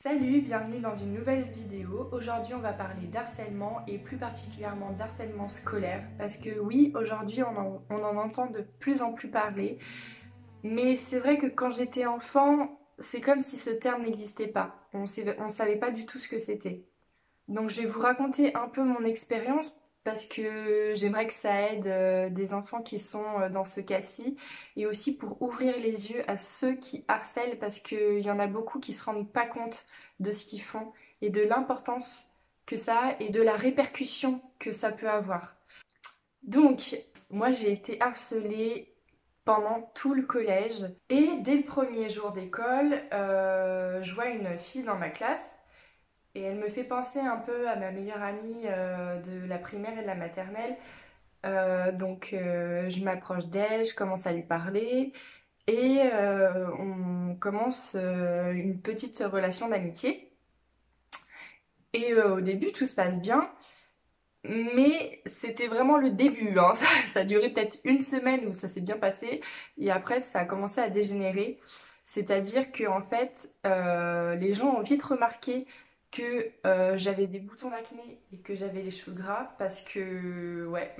Salut, bienvenue dans une nouvelle vidéo. Aujourd'hui on va parler d'harcèlement et plus particulièrement d'harcèlement scolaire parce que oui, aujourd'hui on en entend de plus en plus parler, mais c'est vrai que quand j'étais enfant, c'est comme si ce terme n'existait pas. On savait pas du tout ce que c'était. Donc je vais vous raconter un peu mon expérience parce que j'aimerais que ça aide des enfants qui sont dans ce cas-ci et aussi pour ouvrir les yeux à ceux qui harcèlent parce qu'il y en a beaucoup qui se rendent pas compte de ce qu'ils font et de l'importance que ça a et de la répercussion que ça peut avoir. Donc moi j'ai été harcelée pendant tout le collège et dès le premier jour d'école, je vois une fille dans ma classe et elle me fait penser un peu à ma meilleure amie de la primaire et de la maternelle. Je m'approche d'elle, je commence à lui parler et on commence une petite relation d'amitié. Et au début, tout se passe bien, mais c'était vraiment le début, hein. Ça a duré peut-être une semaine où ça s'est bien passé et après ça a commencé à dégénérer. C'est-à-dire que en fait, les gens ont vite remarqué que j'avais des boutons d'acné et que j'avais les cheveux gras parce que ouais,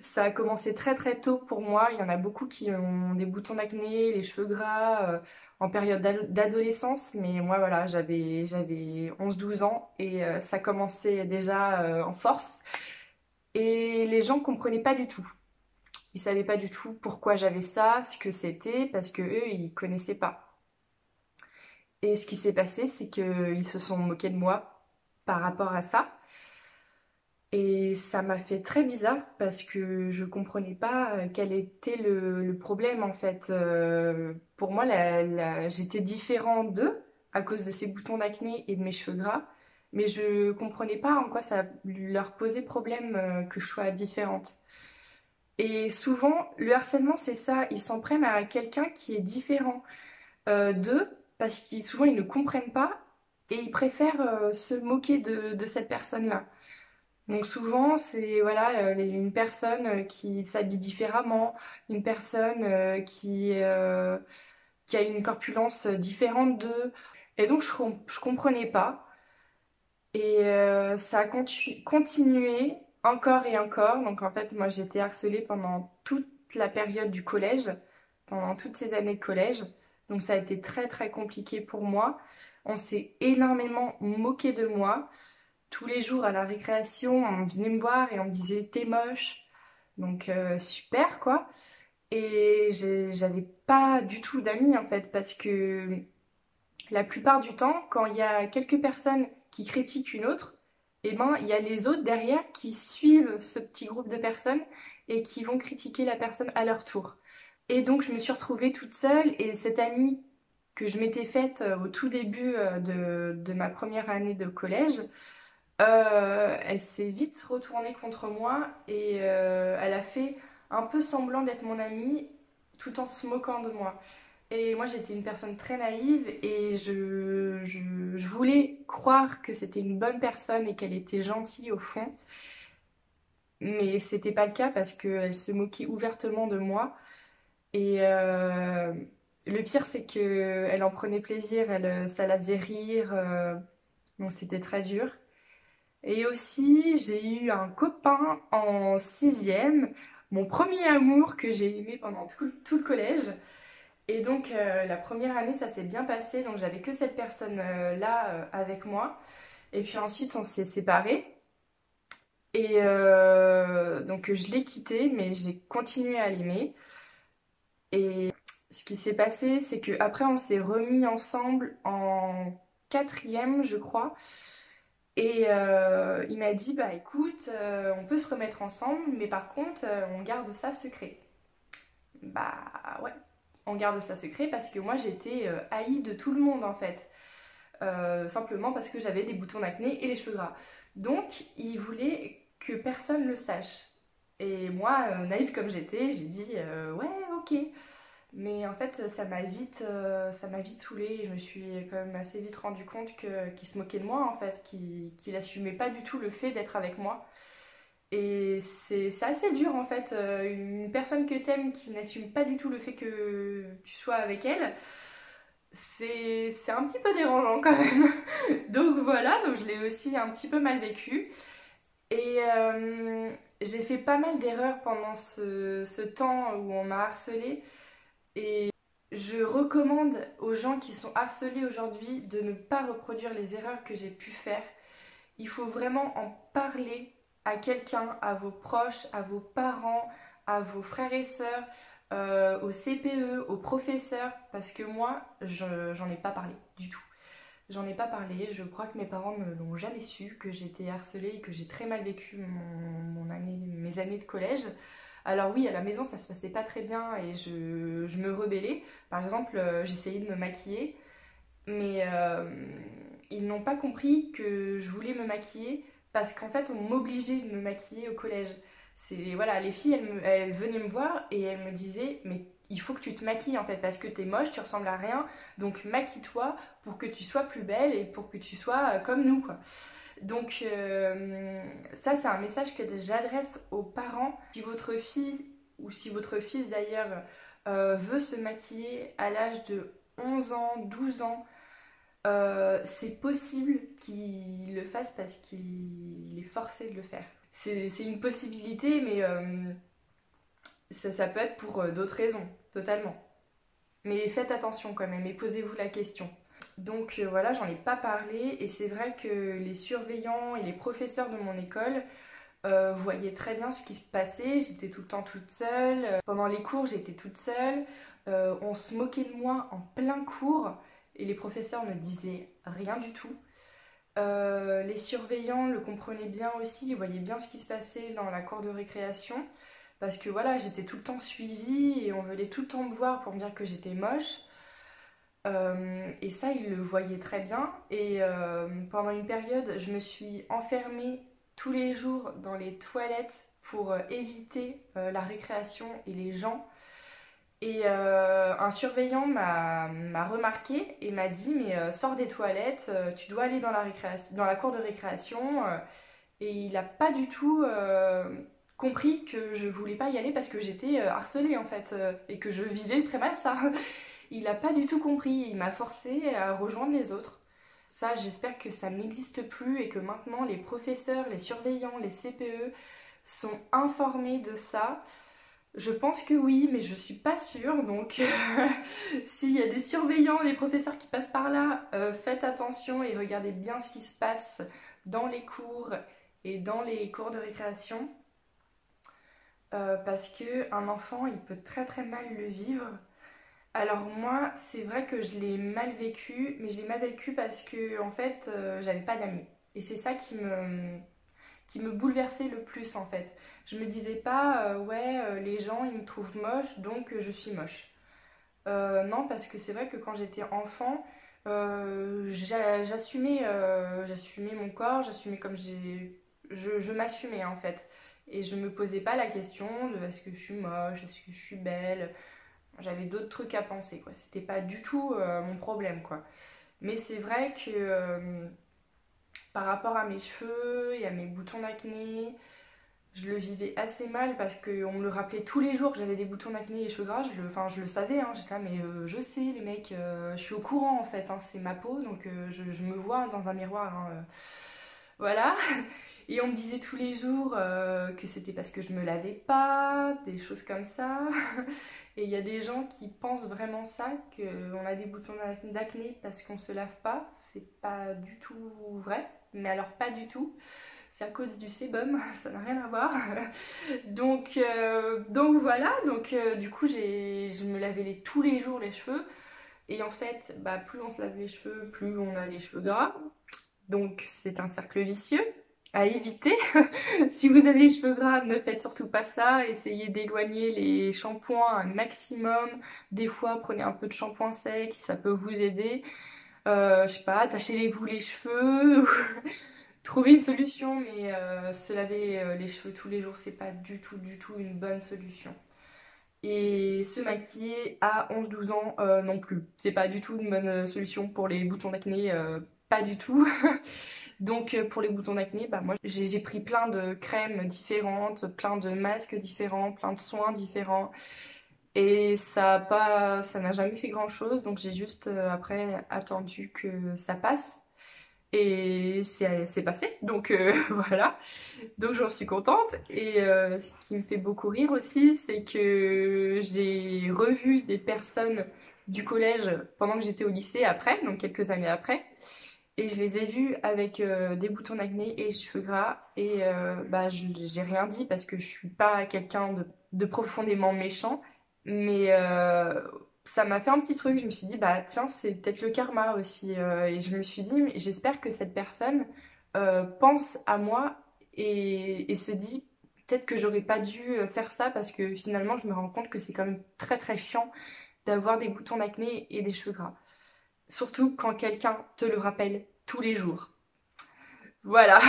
ça a commencé très très tôt pour moi. Il y en a beaucoup qui ont des boutons d'acné, les cheveux gras en période d'adolescence, mais moi voilà, j'avais 11-12 ans et ça commençait déjà en force et les gens comprenaient pas du tout. Ils savaient pas du tout pourquoi j'avais ça, ce que c'était, parce que eux ils connaissaient pas. Et ce qui s'est passé, c'est qu'ils se sont moqués de moi par rapport à ça. Et ça m'a fait très bizarre parce que je comprenais pas quel était le problème en fait. Pour moi, j'étais différente d'eux à cause de ces boutons d'acné et de mes cheveux gras, mais je comprenais pas en quoi ça leur posait problème que je sois différente. Et souvent, le harcèlement, c'est ça, ils s'en prennent à quelqu'un qui est différent d'eux parce qu'ils souvent ils ne comprennent pas et ils préfèrent se moquer de cette personne-là. Donc souvent, c'est voilà, une personne qui s'habille différemment, une personne qui a une corpulence différente d'eux. Et donc je comprenais pas. Et ça a continué encore et encore. Donc en fait, moi j'étais harcelée pendant toute la période du collège, pendant toutes ces années de collège. Donc ça a été très très compliqué pour moi. On s'est énormément moqué de moi. Tous les jours à la récréation, on venait me voir et on me disait t'es moche. Donc super quoi. Et j'avais pas du tout d'amis en fait parce que la plupart du temps, quand il y a quelques personnes qui critiquent une autre, eh ben il y a les autres derrière qui suivent ce petit groupe de personnes et qui vont critiquer la personne à leur tour. Et donc je me suis retrouvée toute seule et cette amie que je m'étais faite au tout début de ma première année de collège, elle s'est vite retournée contre moi et elle a fait un peu semblant d'être mon amie tout en se moquant de moi. Et moi j'étais une personne très naïve et je voulais croire que c'était une bonne personne et qu'elle était gentille au fond. Mais c'était pas le cas parce qu'elle se moquait ouvertement de moi. Et le pire c'est qu'elle en prenait plaisir, ça la faisait rire. Donc c'était très dur. Et aussi, j'ai eu un copain en sixième, mon premier amour que j'ai aimé pendant tout le collège. Et donc, la première année, ça s'est bien passé, donc j'avais que cette personne-là avec moi. Et puis ensuite, on s'est séparés. Et donc, je l'ai quitté, mais j'ai continué à l'aimer. Et ce qui s'est passé, c'est qu'après, on s'est remis ensemble en quatrième, je crois. Et il m'a dit, bah écoute, on peut se remettre ensemble, mais par contre, on garde ça secret. Bah ouais, on garde ça secret parce que moi j'étais haïe de tout le monde en fait. Simplement parce que j'avais des boutons d'acné et les cheveux gras. Donc il voulait que personne le sache. Et moi, naïve comme j'étais, j'ai dit ouais, ok. Mais en fait, ça m'a vite saoulée et je me suis quand même assez vite rendu compte qu'il se moquait de moi en fait, qu'il assumait pas du tout le fait d'être avec moi. Et c'est assez dur en fait, une personne que t'aimes qui n'assume pas du tout le fait que tu sois avec elle, c'est un petit peu dérangeant quand même. Donc voilà, donc je l'ai aussi un petit peu mal vécu. Et j'ai fait pas mal d'erreurs pendant ce temps où on m'a harcelée. Et je recommande aux gens qui sont harcelés aujourd'hui de ne pas reproduire les erreurs que j'ai pu faire. Il faut vraiment en parler à quelqu'un, à vos proches, à vos parents, à vos frères et sœurs, au CPE, aux professeurs, parce que moi, j'en ai pas parlé du tout. J'en ai pas parlé, je crois que mes parents ne l'ont jamais su, que j'étais harcelée et que j'ai très mal vécu mes années de collège. Alors oui, à la maison, ça se passait pas très bien et je me rebellais. Par exemple, j'essayais de me maquiller, mais ils n'ont pas compris que je voulais me maquiller parce qu'en fait, on m'obligeait de me maquiller au collège. Voilà, les filles, elles venaient me voir et elles me disaient, mais il faut que tu te maquilles en fait parce que t'es moche, tu ressembles à rien, donc maquille-toi pour que tu sois plus belle et pour que tu sois comme nous, quoi. Donc ça, c'est un message que j'adresse aux parents. Si votre fille ou si votre fils d'ailleurs veut se maquiller à l'âge de 11 ans, 12 ans, c'est possible qu'il le fasse parce qu'il est forcé de le faire. C'est une possibilité, mais ça peut être pour d'autres raisons, totalement. Mais faites attention quand même et posez-vous la question. Donc voilà, j'en ai pas parlé et c'est vrai que les surveillants et les professeurs de mon école voyaient très bien ce qui se passait. J'étais tout le temps toute seule. Pendant les cours, j'étais toute seule. On se moquait de moi en plein cours et les professeurs ne disaient rien du tout. Les surveillants le comprenaient bien aussi, ils voyaient bien ce qui se passait dans la cour de récréation. Parce que voilà, j'étais tout le temps suivie et on venait tout le temps me voir pour me dire que j'étais moche. Et ça, ils le voyaient très bien. Et pendant une période, je me suis enfermée tous les jours dans les toilettes pour éviter la récréation et les gens. Et un surveillant m'a remarqué et m'a dit mais sors des toilettes, tu dois aller dans la cour de récréation. Et il n'a pas du tout compris que je voulais pas y aller parce que j'étais harcelée en fait et que je vivais très mal ça. Il n'a pas du tout compris, il m'a forcé à rejoindre les autres. Ça, j'espère que ça n'existe plus et que maintenant les professeurs, les surveillants, les CPE sont informés de ça. Je pense que oui, mais je suis pas sûre, donc s'il y a des surveillants, des professeurs qui passent par là, faites attention et regardez bien ce qui se passe dans les cours et dans les cours de récréation. Parce qu'un enfant, il peut très très mal le vivre. Alors moi, c'est vrai que je l'ai mal vécu, mais je l'ai mal vécu parce que en fait, j'avais pas d'amis. Et c'est ça qui me bouleversait le plus en fait. Je me disais pas, ouais, les gens ils me trouvent moche, donc je suis moche. Non, parce que c'est vrai que quand j'étais enfant, j'assumais mon corps, j'assumais comme je m'assumais en fait. Et je me posais pas la question de est-ce que je suis moche, est-ce que je suis belle. J'avais d'autres trucs à penser, quoi. C'était pas du tout mon problème, quoi. Mais c'est vrai que par rapport à mes cheveux et à mes boutons d'acné, je le vivais assez mal parce qu'on me le rappelait tous les jours que j'avais des boutons d'acné et cheveux gras. Je le savais, hein. J'étais là, mais je sais, les mecs, je suis au courant en fait, hein. C'est ma peau, donc je me vois dans un miroir, hein. Voilà. Et on me disait tous les jours que c'était parce que je me lavais pas, des choses comme ça. Et il y a des gens qui pensent vraiment ça, qu'on a des boutons d'acné parce qu'on se lave pas. C'est pas du tout vrai, mais alors pas du tout. C'est à cause du sébum, ça n'a rien à voir. Donc voilà, du coup je me lavais tous les jours les cheveux. Et en fait, bah, plus on se lave les cheveux, plus on a les cheveux gras. Donc c'est un cercle vicieux à éviter. Si vous avez les cheveux gras, ne faites surtout pas ça. Essayez d'éloigner les shampoings un maximum. Des fois, prenez un peu de shampoing sec si ça peut vous aider. Je sais pas, attachez-vous les cheveux. Trouvez une solution, mais se laver les cheveux tous les jours, c'est pas du tout une bonne solution. Et se maquiller à 11-12 ans non plus. C'est pas du tout une bonne solution pour les boutons d'acné, pas du tout. Donc pour les boutons d'acné, bah, moi j'ai pris plein de crèmes différentes, plein de masques différents, plein de soins différents. Et ça n'a jamais fait grand-chose, donc j'ai juste après attendu que ça passe. Et c'est passé, donc voilà. Donc j'en suis contente. Et ce qui me fait beaucoup rire aussi, c'est que j'ai revu des personnes du collège pendant que j'étais au lycée après, donc quelques années après. Et je les ai vues avec des boutons d'acné et cheveux gras. Et bah, j'ai rien dit parce que je suis pas quelqu'un de profondément méchant. Mais ça m'a fait un petit truc. Je me suis dit, bah tiens, c'est peut-être le karma aussi. Et je me suis dit, mais j'espère que cette personne pense à moi et se dit, peut-être que j'aurais pas dû faire ça parce que finalement, je me rends compte que c'est quand même très très chiant d'avoir des boutons d'acné et des cheveux gras. Surtout quand quelqu'un te le rappelle tous les jours. Voilà.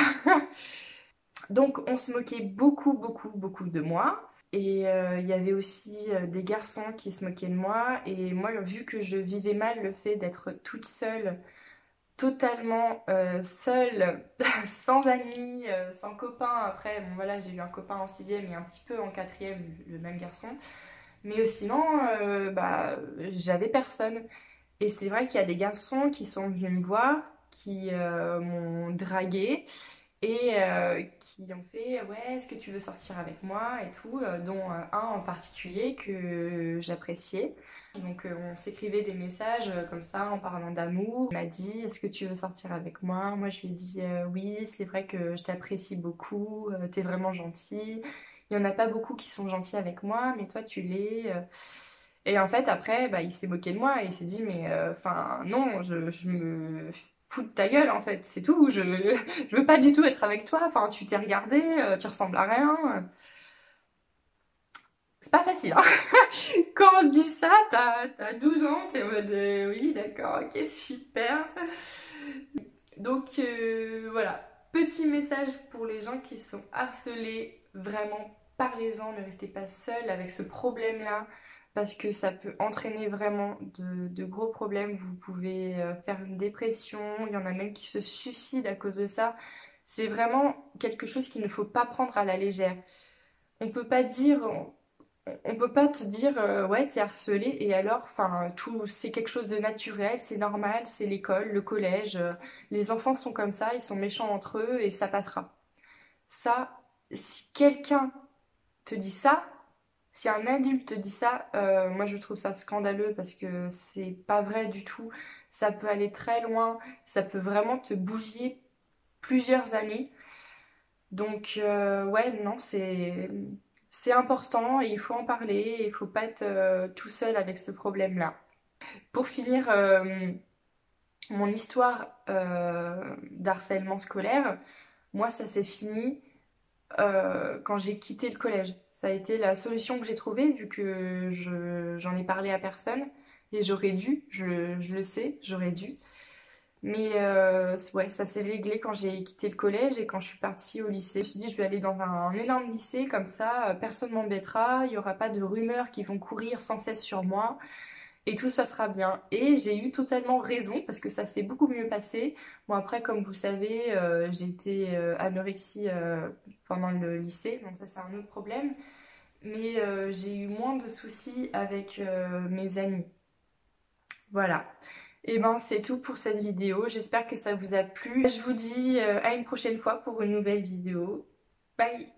Donc on se moquait beaucoup de moi. Et il y avait aussi des garçons qui se moquaient de moi. Et moi, vu que je vivais mal le fait d'être toute seule, totalement seule, sans amis, sans copain. Après, bon voilà, j'ai eu un copain en sixième et un petit peu en quatrième, le même garçon. Mais sinon, bah, j'avais personne. Et c'est vrai qu'il y a des garçons qui sont venus me voir, qui m'ont dragué et qui ont fait ouais, est-ce que tu veux sortir avec moi et tout, dont un en particulier que j'appréciais. Donc on s'écrivait des messages comme ça en parlant d'amour. Il m'a dit est-ce que tu veux sortir avec moi? Moi je lui ai dit oui, c'est vrai que je t'apprécie beaucoup, t'es vraiment gentil. Il n'y en a pas beaucoup qui sont gentils avec moi, mais toi tu l'es. Et en fait, après, bah, il s'est moqué de moi et il s'est dit, mais enfin, non, je me fous de ta gueule en fait, c'est tout. Je veux pas du tout être avec toi. Enfin, tu t'es regardé, tu ressembles à rien. C'est pas facile, hein. Quand on te dit ça, t'as 12 ans, t'es en mode oui, d'accord, ok, super. Donc voilà, petit message pour les gens qui sont harcelés, vraiment parlez-en, ne restez pas seul avec ce problème-là parce que ça peut entraîner vraiment de gros problèmes. Vous pouvez faire une dépression, il y en a même qui se suicident à cause de ça. C'est vraiment quelque chose qu'il ne faut pas prendre à la légère. On peut pas dire, on peut pas te dire ouais t'es harcelé et alors enfin tout c'est quelque chose de naturel, c'est normal, c'est l'école, le collège, les enfants sont comme ça, ils sont méchants entre eux et ça passera. Ça, si quelqu'un te dit ça, si un adulte te dit ça, moi je trouve ça scandaleux parce que c'est pas vrai du tout. Ça peut aller très loin, ça peut vraiment te bousiller plusieurs années. Donc ouais, non, c'est important et il faut en parler, il faut pas être tout seul avec ce problème-là. Pour finir mon histoire d'harcèlement scolaire, moi ça s'est fini quand j'ai quitté le collège. Ça a été la solution que j'ai trouvée vu que j'en ai parlé à personne et j'aurais dû, je le sais, j'aurais dû. Mais ouais, ça s'est réglé quand j'ai quitté le collège et quand je suis partie au lycée. Je me suis dit, je vais aller dans un énorme lycée, comme ça, personne m'embêtera, il n'y aura pas de rumeurs qui vont courir sans cesse sur moi et tout se passera bien. Et j'ai eu totalement raison parce que ça s'est beaucoup mieux passé. Bon, après, comme vous savez, j'ai été anorexie pendant le lycée, donc ça, c'est un autre problème. Mais j'ai eu moins de soucis avec mes amis. Voilà. Et ben c'est tout pour cette vidéo. J'espère que ça vous a plu. Je vous dis à une prochaine fois pour une nouvelle vidéo. Bye!